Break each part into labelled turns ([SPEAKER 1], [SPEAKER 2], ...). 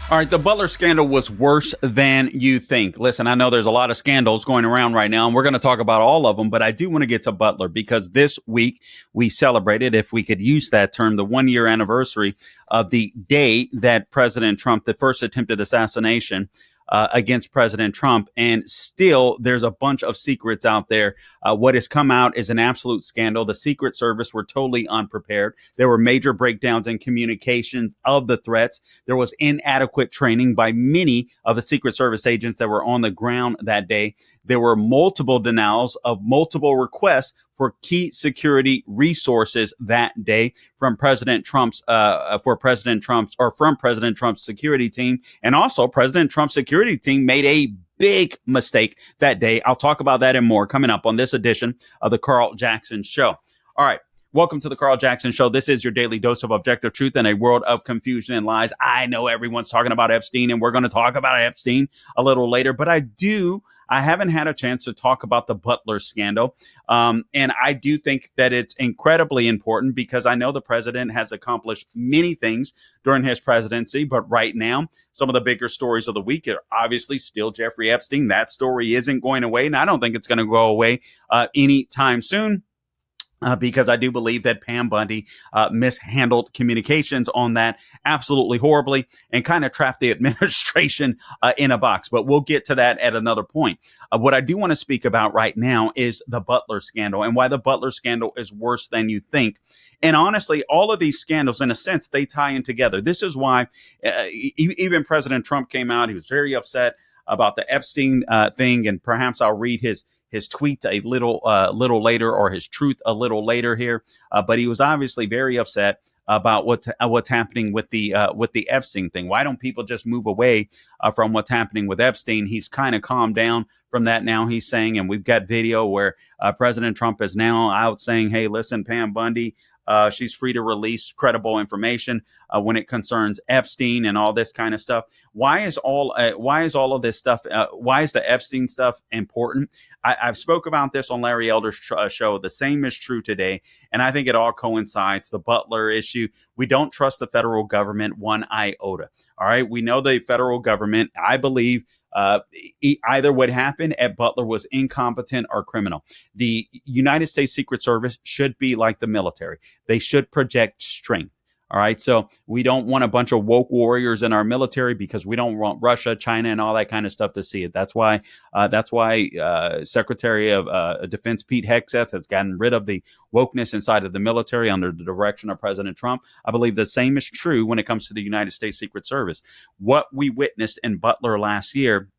[SPEAKER 1] All right, the Butler scandal was worse than you think. Listen, I know there's a lot of scandals going around right now, and we're going to talk about all of them, but I do want to get to Butler because this week we celebrated, if we could use that term, the 1 year anniversary of the day that President Trump, the first attempted assassination against President Trump. And still, there's a bunch of secrets out there. What has come out is an absolute scandal. The Secret Service were totally unprepared. There were major breakdowns in communication of the threats. There was inadequate training by many of the Secret Service agents that were on the ground that day. There were multiple denials of multiple requests for key security resources that day from President Trump's from President Trump's security team. And also President Trump's security team made a big mistake that day. I'll talk about that and more coming up on this edition of the Carl Jackson Show. All right. Welcome to the Carl Jackson Show. This is your daily dose of objective truth in a world of confusion and lies. I know everyone's talking about Epstein, and we're going to talk about Epstein a little later, but I haven't had a chance to talk about the Butler scandal. And I do think that it's incredibly important because I know the president has accomplished many things during his presidency. But right now, some of the bigger stories of the week are obviously still Jeffrey Epstein. That story isn't going away, and I don't think it's going to go away anytime soon. Because I do believe that Pam Bundy mishandled communications on that absolutely horribly and kind of trapped the administration in a box. But we'll get to that at another point. What I do want to speak about right now is the Butler scandal and why the Butler scandal is worse than you think. And honestly, all of these scandals, in a sense, they tie in together. This is why even President Trump came out. He was very upset about the Epstein thing. And perhaps I'll read his tweet a little later, or his truth a little later here. But he was obviously very upset about what's happening with the Epstein thing. Why don't people just move away from what's happening with Epstein? He's kind of calmed down from that now. He's saying, and we've got video where President Trump is now out saying, "Hey, listen, Pam Bundy, she's free to release credible information when it concerns Epstein and all this kind of stuff." Why is all of this stuff? Why is the Epstein stuff important? I've spoke about this on Larry Elder's show. The same is true today, and I think it all coincides. The Butler issue. We don't trust the federal government one iota. All right, we know the federal government. I believe. Either what happened at Butler was incompetent or criminal. The United States Secret Service should be like the military. They should project strength. All right. So we don't want a bunch of woke warriors in our military because we don't want Russia, China, and all that kind of stuff to see it. That's why Secretary of Defense Pete Hegseth has gotten rid of the wokeness inside of the military under the direction of President Trump. I believe the same is true when it comes to the United States Secret Service. What we witnessed in Butler last year,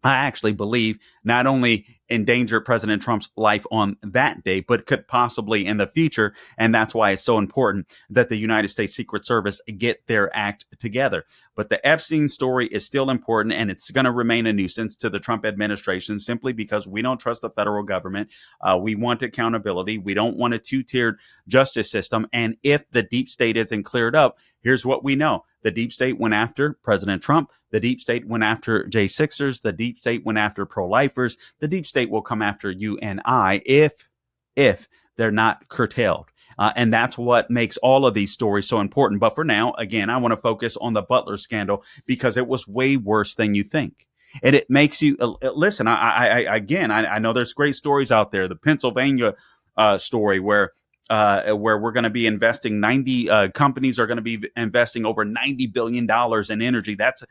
[SPEAKER 1] I actually believe not only endangered President Trump's life on that day, but could possibly in the future. And that's why it's so important that the United States Secret Service get their act together. But the Epstein story is still important, and it's going to remain a nuisance to the Trump administration simply because we don't trust the federal government. We want accountability. We don't want a two-tiered justice system. And if the deep state isn't cleared up, here's what we know. The deep state went after President Trump. The deep state went after J6ers. The deep state went after pro-lifers. The deep state will come after you and I if they're not curtailed. And that's what makes all of these stories so important. But for now, again, I want to focus on the Butler scandal because it was way worse than you think. And it makes you listen. I know there's great stories out there. The Pennsylvania story where we're going to be investing 90 companies are going to be investing over $90 billion in energy. That's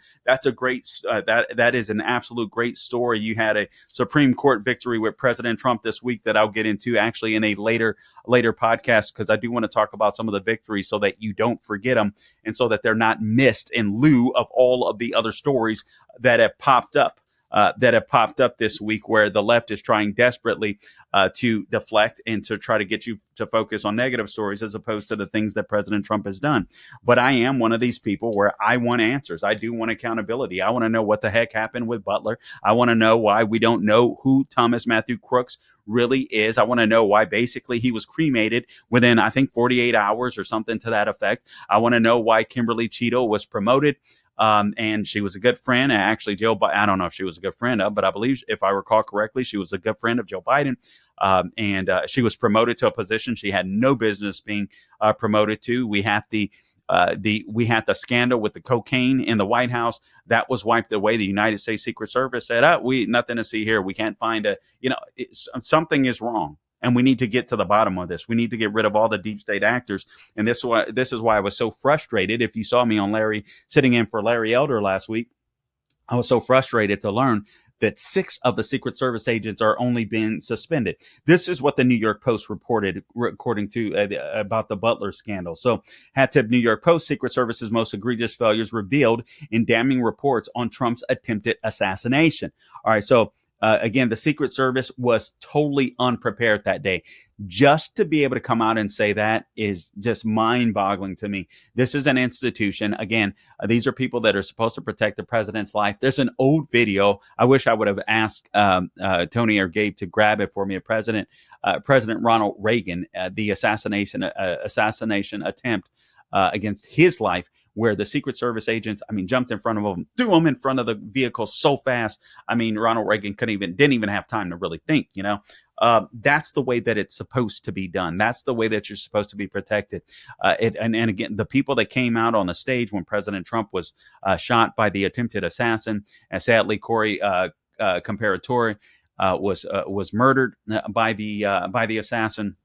[SPEAKER 1] a great that is an absolute great story. You had a Supreme Court victory with President Trump this week that I'll get into actually in a later podcast, because I do want to talk about some of the victories so that you don't forget them and so that they're not missed in lieu of all of the other stories that have popped up. This week, where the left is trying desperately to deflect and to try to get you to focus on negative stories as opposed to the things that President Trump has done. But I am one of these people where I want answers. I do want accountability. I want to know what the heck happened with Butler. I want to know why we don't know who Thomas Matthew Crooks really is. I want to know why basically he was cremated within, I think, 48 hours or something to that effect. I want to know why Kimberly Cheeto was promoted. And she was a good friend. Actually, I don't know if she was a good friend of, but I believe, if I recall correctly, she was a good friend of Joe Biden. And she was promoted to a position she had no business being promoted to. We had the We had the scandal with the cocaine in the White House that was wiped away. The United States Secret Service said, we nothing to see here. We can't find something is wrong. And we need to get to the bottom of this. We need to get rid of all the deep state actors. And this is why I was so frustrated. If you saw me on sitting in for Larry Elder last week, I was so frustrated to learn that 6 of the Secret Service agents are only being suspended. This is what the New York Post reported, according to about the Butler scandal. So, hat tip New York Post, Secret Service's most egregious failures revealed in damning reports on Trump's attempted assassination. All right, so again, the Secret Service was totally unprepared that day. Just to be able to come out and say that is just mind-boggling to me. This is an institution. Again, these are people that are supposed to protect the president's life. There's an old video. I wish I would have asked Tony or Gabe to grab it for me. President Ronald Reagan, the assassination attempt against his life, where the Secret Service agents, jumped in front of him, threw him in front of the vehicle so fast. Ronald Reagan didn't even have time to really think, That's the way that it's supposed to be done. That's the way that you're supposed to be protected. And again, the people that came out on the stage when President Trump was shot by the attempted assassin, and sadly, Corey Comparatore was murdered by the assassin.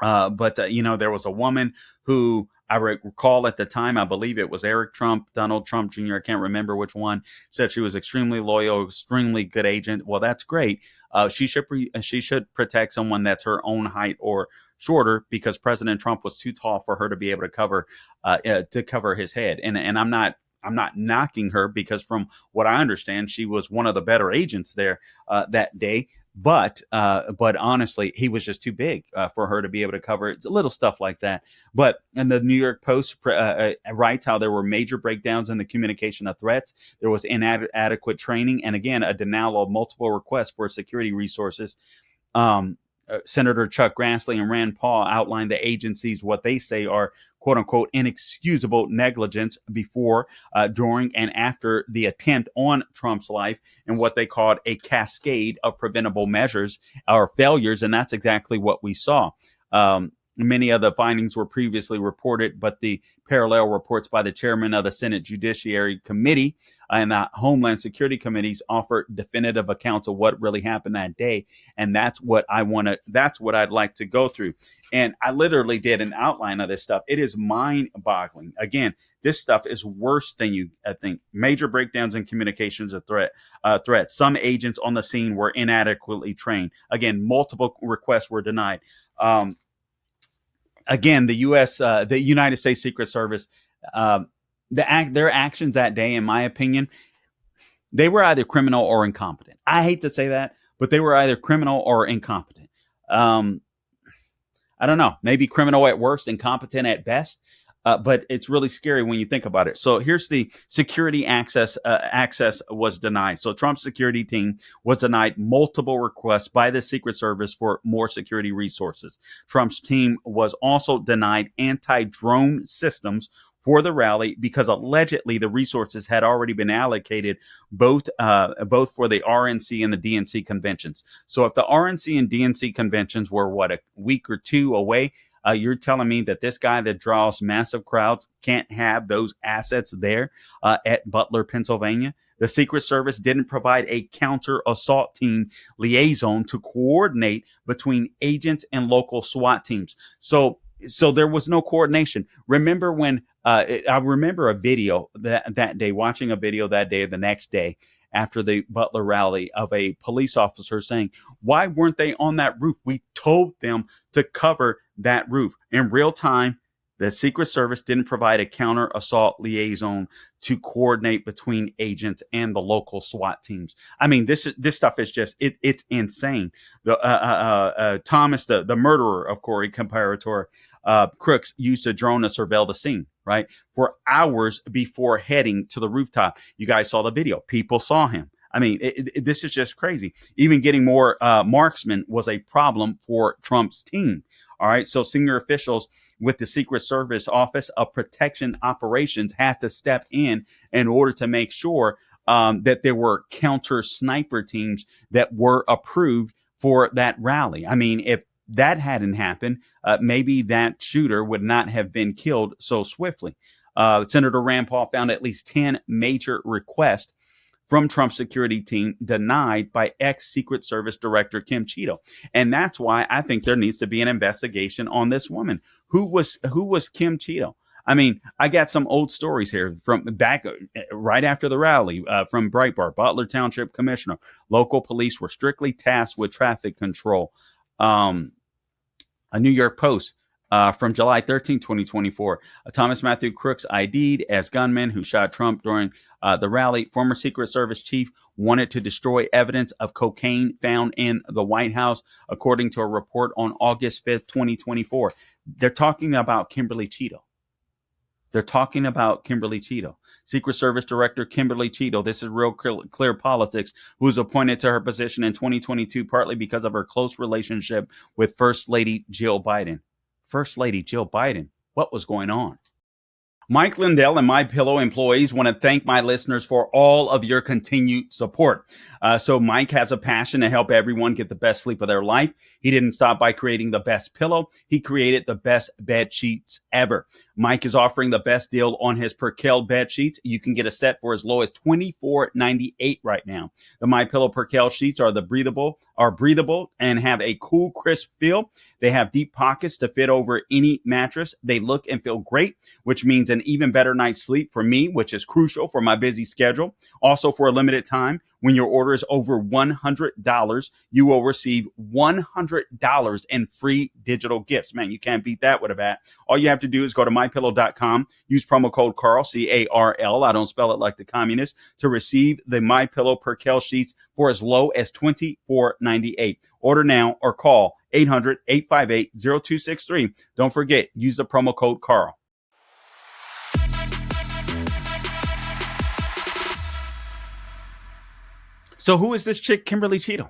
[SPEAKER 1] But there was a woman who I recall at the time, I believe it was Eric Trump, Donald Trump Jr., I can't remember which one, said she was extremely loyal, extremely good agent. Well, that's great. She should protect someone that's her own height or shorter, because President Trump was too tall for her to be able to cover his head. And I'm not knocking her, because from what I understand, she was one of the better agents there that day. But honestly, he was just too big for her to be able to cover it. It's little stuff like that. But and the New York Post writes how there were major breakdowns in the communication of threats. There was inadequate training, and again, a denial of multiple requests for security resources. Senator Chuck Grassley and Rand Paul outlined the agencies, what they say are quote unquote inexcusable negligence before, during, and after the attempt on Trump's life, and what they called a cascade of preventable measures or failures. And that's exactly what we saw. Many of the findings were previously reported, but the parallel reports by the chairman of the Senate Judiciary Committee and the Homeland Security Committees offer definitive accounts of what really happened that day. And that's what I'd like to go through. And I literally did an outline of this stuff. It is mind-boggling. Again, this stuff is worse than you think. Major breakdowns in communications of threat. Some agents on the scene were inadequately trained. Again, multiple requests were denied. Again, the United States Secret Service, their actions that day, in my opinion, they were either criminal or incompetent. I hate to say that, but they were either criminal or incompetent. I don't know, maybe criminal at worst, incompetent at best. But it's really scary when you think about it. So here's the security access. Access was denied. So Trump's security team was denied multiple requests by the Secret Service for more security resources. Trump's team was also denied anti-drone systems for the rally, because allegedly the resources had already been allocated both for the RNC and the DNC conventions. So if the RNC and DNC conventions were a week or two away, you're telling me that this guy that draws massive crowds can't have those assets there at Butler, Pennsylvania? The Secret Service didn't provide a counter-assault team liaison to coordinate between agents and local SWAT teams. So there was no coordination. Remember when I remember a video that day, watching a video that day, the next day, after the Butler rally, of a police officer saying, why weren't they on that roof? We told them to cover that roof. In real time, the Secret Service didn't provide a counter-assault liaison to coordinate between agents and the local SWAT teams. This stuff is just, it's insane. Thomas, the murderer of Corey Comparatore, Crooks, used a drone to surveil the scene, right, for hours before heading to the rooftop. You guys saw the video. People saw him. This is just crazy. Even getting more marksmen was a problem for Trump's team. All right. So senior officials with the Secret Service Office of Protection Operations had to step in order to make sure that there were counter sniper teams that were approved for that rally. that hadn't happened, maybe that shooter would not have been killed so swiftly. Senator Rand Paul found at least 10 major requests from Trump's security team denied by ex-Secret Service Director Kim Cheeto. And that's why I think there needs to be an investigation on this woman. Who was Kim Cheeto? I mean, I got some old stories here from back right after the rally from Breitbart. Butler Township Commissioner. Local police were strictly tasked with traffic control. A New York Post from July 13, 2024. Thomas Matthew Crooks ID'd as gunman who shot Trump during the rally. Former Secret Service chief wanted to destroy evidence of cocaine found in the White House, according to a report on August 5th, 2024. They're talking about Kimberly Cheeto. They're talking about Kimberly Cheeto. Secret Service Director Kimberly Cheeto, this is real clear politics, who was appointed to her position in 2022 partly because of her close relationship with First Lady Jill Biden. First Lady Jill Biden, what was going on? Mike Lindell and MyPillow employees want to thank my listeners for all of your continued support. So Mike has a passion to help everyone get the best sleep of their life. He didn't stop by creating the best pillow. He created the best bed sheets ever. Mike is offering the best deal on his Percale bed sheets. You can get a set for as low as $24.98 right now. The MyPillow Percale sheets are breathable and have a cool, crisp feel. They have deep pockets to fit over any mattress. They look and feel great, which means an even better night's sleep for me, which is crucial for my busy schedule. Also, for a limited time, when your order is over $100, you will receive $100 in free digital gifts. Man, you can't beat that with a bat. All you have to do is go to mypillow.com, use promo code Carl, C-A-R-L, I don't spell it like the communists, to receive the MyPillow Percale sheets for as low as $24.98. Order now or call 800-858-0263. Don't forget, use the promo code Carl. So who is this chick, Kimberly Cheeto?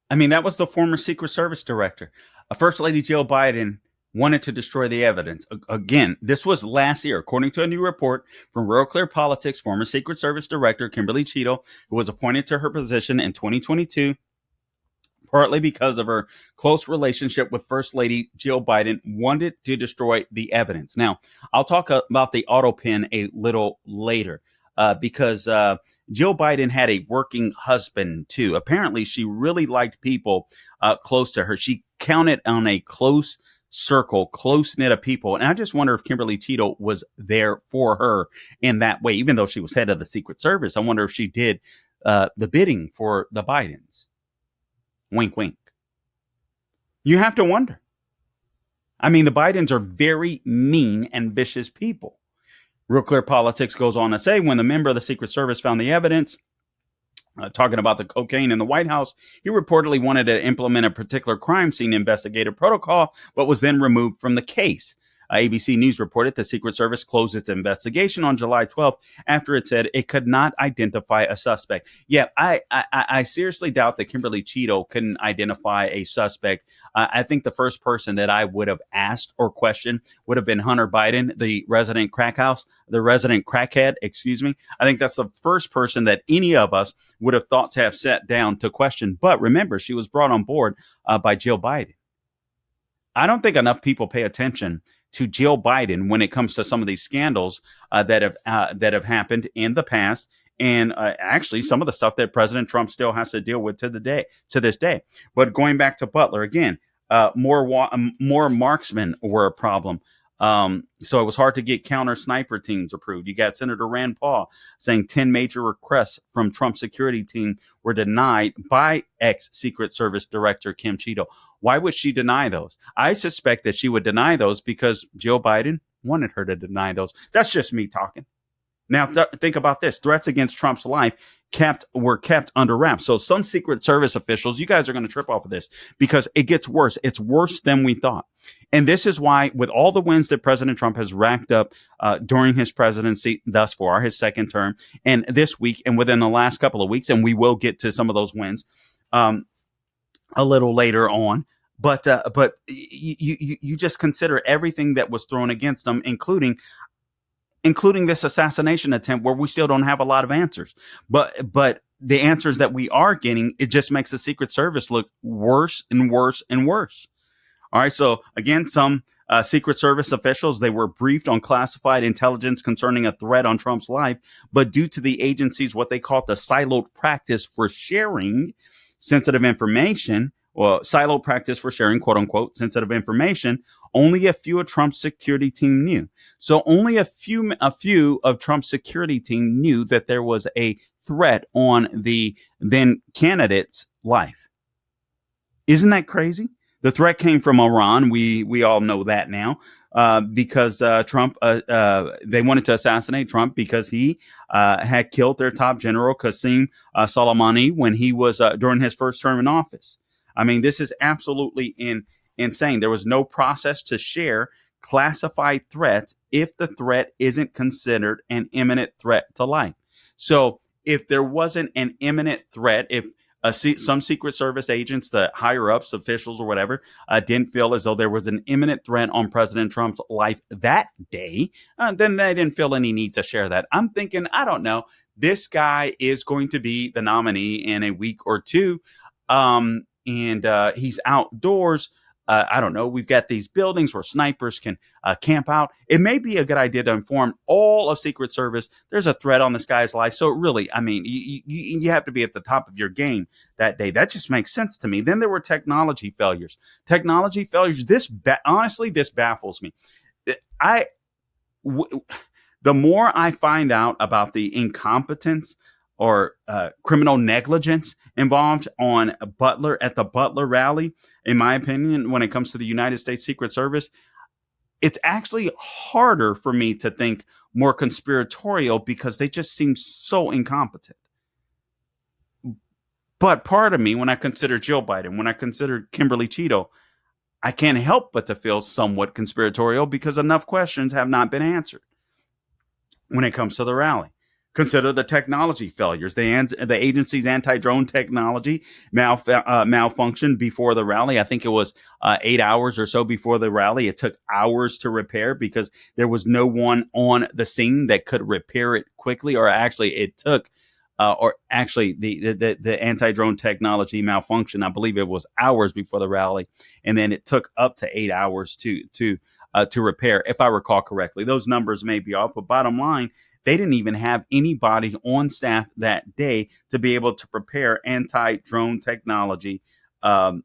[SPEAKER 1] I mean, that was the former Secret Service director. First Lady Jill Biden wanted to destroy the evidence. Again, this was last year, according to a new report from Real Clear Politics. Former Secret Service director Kimberly Cheeto, who was appointed to her position in 2022, partly because of her close relationship with First Lady Jill Biden, wanted to destroy the evidence. Now, I'll talk about the auto pen a little later. Because Jill Biden had a working husband, too. Apparently, she really liked people close to her. She counted on a close circle, close knit of people. And I just wonder if Kimberly Cheeto was there for her in that way. Even though she was head of the Secret Service, I wonder if she did the bidding for the Bidens. Wink, wink. You have to wonder. I mean, the Bidens are very mean and vicious people. Real Clear Politics goes on to say, when the member of the Secret Service found the evidence, talking about the cocaine in the White House, he reportedly wanted to implement a particular crime scene investigative protocol, but was then removed from the case. ABC News reported the Secret Service closed its investigation on July 12th after it said it could not identify a suspect. Yeah, I seriously doubt that Kimberly Cheeto couldn't identify a suspect. I think the first person that I would have asked or questioned would have been Hunter Biden, the resident crackhead, excuse me. I think that's the first person that any of us would have thought to have sat down to question. But remember, she was brought on board by Jill Biden. I don't think enough people pay attention to Jill Biden when it comes to some of these scandals that have happened in the past, and actually some of the stuff that President Trump still has to deal with to this day. But going back to Butler again, more marksmen were a problem. So it was hard to get counter sniper teams approved. You got Senator Rand Paul saying 10 major requests from Trump's security team were denied by ex-Secret Service Director Kim Cheeto. Why would she deny those? I suspect that she would deny those because Joe Biden wanted her to deny those. That's just me talking. Now, think about this. Threats against Trump's life were kept under wraps. So some Secret Service officials, you guys are going to trip off of this because it gets worse. It's worse than we thought. And this is why, with all the wins that President Trump has racked up during his presidency thus far, his second term, and this week and within the last couple of weeks, and we will get to some of those wins a little later on. But you just consider everything that was thrown against them, including this assassination attempt where we still don't have a lot of answers. But the answers that we are getting, it just makes the Secret Service look worse and worse and worse. All right. So again, some Secret Service officials, they were briefed on classified intelligence concerning a threat on Trump's life, but due to the agency's what they call the siloed practice for sharing sensitive information, well, siloed practice for sharing, quote unquote, sensitive information, only a few of Trump's security team knew. So only a few of Trump's security team knew that there was a threat on the then candidate's life. Isn't that crazy? The threat came from Iran. We all know that now, because Trump, they wanted to assassinate Trump because he had killed their top general Qasem Soleimani when he was during his first term in office. I mean, this is absolutely insane. There was no process to share classified threats if the threat isn't considered an imminent threat to life. So if there wasn't an imminent threat, if some Secret Service agents, the higher ups, officials, or whatever, didn't feel as though there was an imminent threat on President Trump's life that day, then they didn't feel any need to share that. I'm thinking, I don't know, this guy is going to be the nominee in a week or two, and he's outdoors. I don't know. We've got these buildings where snipers can camp out. It may be a good idea to inform all of Secret Service there's a threat on this guy's life. So really, I mean, you have to be at the top of your game that day. That just makes sense to me. Then there were technology failures. Honestly, this baffles me. The more I find out about the incompetence or criminal negligence involved on Butler at the Butler rally, in my opinion, when it comes to the United States Secret Service, it's actually harder for me to think more conspiratorial because they just seem so incompetent. But part of me, when I consider Joe Biden, when I consider Kimberly Cheeto, I can't help but to feel somewhat conspiratorial because enough questions have not been answered when it comes to the rally. Consider the technology failures. The agency's anti-drone technology malfunctioned before the rally. I think it was 8 hours or so before the rally. It took hours to repair because there was no one on the scene that could repair it quickly. Or actually, it took, the anti-drone technology malfunction. I believe it was hours before the rally, and then it took up to 8 hours to repair, if I recall correctly. Those numbers may be off, but bottom line, they didn't even have anybody on staff that day to be able to prepare anti-drone technology, to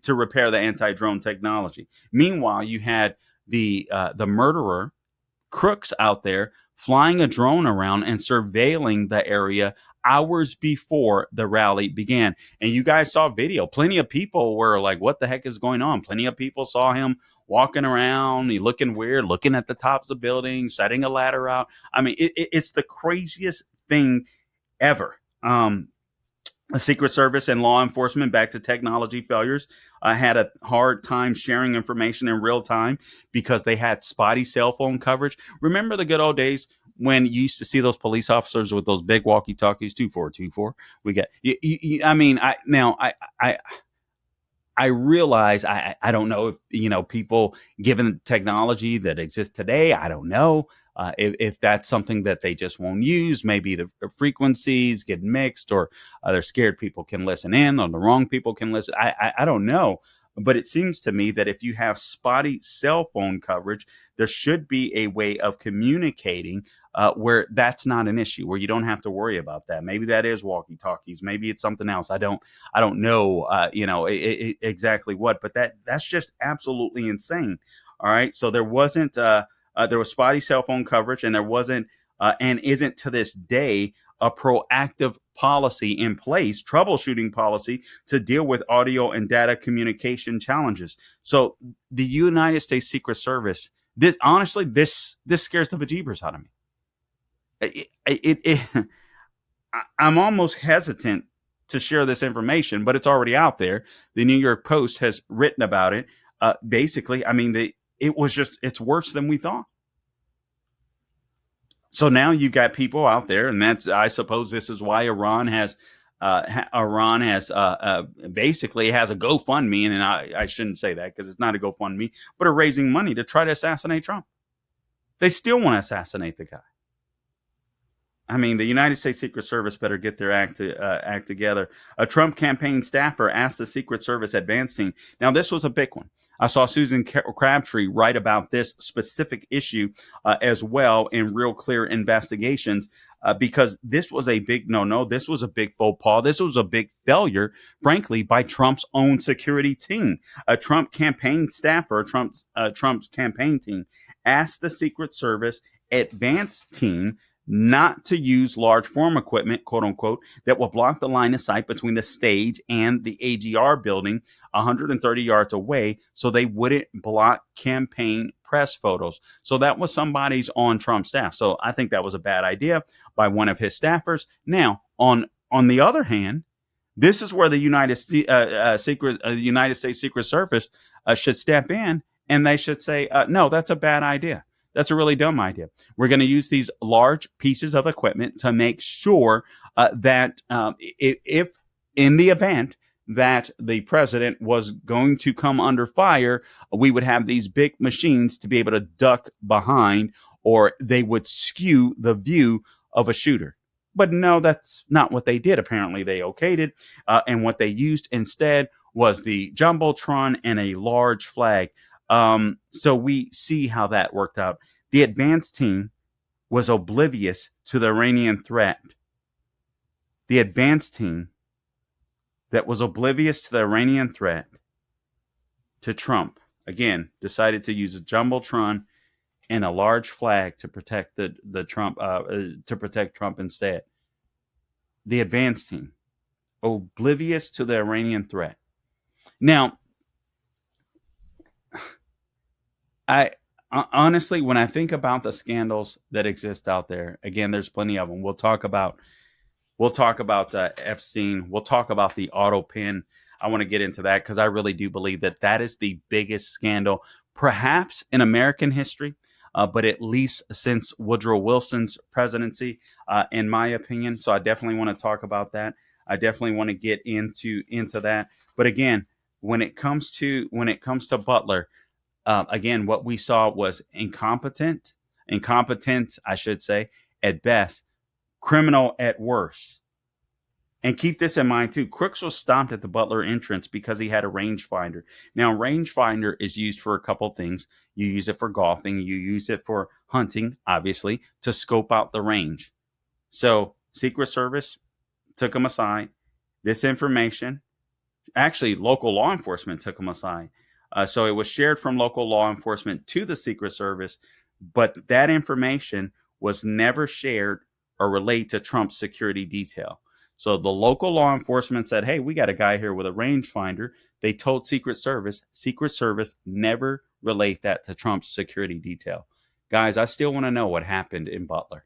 [SPEAKER 1] repair the anti-drone technology. Meanwhile, you had the murderer crooks out there flying a drone around and surveilling the area hours before the rally began. And you guys saw video. Plenty of people were like, what the heck is going on? Plenty of people saw him walking around, looking weird, looking at the tops of buildings, setting a ladder out. I mean, it's the craziest thing ever. The Secret Service and law enforcement, back to technology failures, had a hard time sharing information in real time because they had spotty cell phone coverage. Remember the good old days when you used to see those police officers with those big walkie-talkies, 2424? We got. I realize I don't know if people, given technology that exists today, I don't know if that's something that they just won't use. Maybe the frequencies get mixed, or they're scared people can listen in, or the wrong people can listen. I don't know. But it seems to me that if you have spotty cell phone coverage, there should be a way of communicating where that's not an issue, where you don't have to worry about that. Maybe that is walkie-talkies. Maybe it's something else. I don't know, exactly what, but that's just absolutely insane. All right. So there wasn't, there was spotty cell phone coverage, and there wasn't, and isn't to this day, a proactive policy in place, troubleshooting policy to deal with audio and data communication challenges. So the United States Secret Service, this scares the bejeebers out of me. I'm almost hesitant to share this information, but it's already out there. The New York Post has written about it. Basically, I mean, it's worse than we thought. So now you've got people out there, and I suppose this is why Iran has basically has a GoFundMe, and I shouldn't say that because it's not a GoFundMe, but are raising money to try to assassinate Trump. They still want to assassinate the guy. I mean, the United States Secret Service better get their act together. A Trump campaign staffer asked the Secret Service advance team. Now, this was a big one. I saw Susan Crabtree write about this specific issue as well in Real Clear Investigations because this was a big no. This was a big faux pas. This was a big failure, frankly, by Trump's own security team. A Trump campaign staffer, Trump's campaign team, asked the Secret Service advance team not to use large form equipment, quote unquote, that will block the line of sight between the stage and the AGR building 130 yards away so they wouldn't block campaign press photos. So that was somebody's on Trump's staff. So I think that was a bad idea by one of his staffers. Now, on the other hand, this is where the United States Secret Service should step in and they should say, no, that's a bad idea. That's a really dumb idea. We're going to use these large pieces of equipment to make sure that if in the event that the president was going to come under fire, we would have these big machines to be able to duck behind, or they would skew the view of a shooter. But no, that's not what they did. Apparently, they okayed it. And what they used instead was the Jumbotron and a large flag. So we see how that worked out. The advance team was oblivious to the Iranian threat. The advance team that was oblivious to the Iranian threat to Trump, again, decided to use a Jumbotron and a large flag to protect the Trump to protect Trump instead. The advance team, oblivious to the Iranian threat. Now, I honestly, when I think about the scandals that exist out there, again, there's plenty of them. We'll talk about Epstein. We'll talk about the auto pin. I want to get into that because I really do believe that that is the biggest scandal, perhaps in American history, but at least since Woodrow Wilson's presidency, in my opinion. So I definitely want to talk about that. I definitely want to get into that. But again, when it comes to Butler, again, what we saw was incompetent, I should say, at best, criminal at worst. And keep this in mind too. Crooks was stopped at the Butler entrance because he had a rangefinder. Now, rangefinder is used for a couple things. You use it for golfing. You use it for hunting, obviously, to scope out the range. So Secret Service took him aside. This information, actually, local law enforcement took him aside. So it was shared from local law enforcement to the Secret Service, but that information was never shared or relayed to Trump's security detail. So the local law enforcement said, hey, we got a guy here with a rangefinder. They told Secret Service. Secret Service never relayed that to Trump's security detail. Guys, I still want to know what happened in Butler.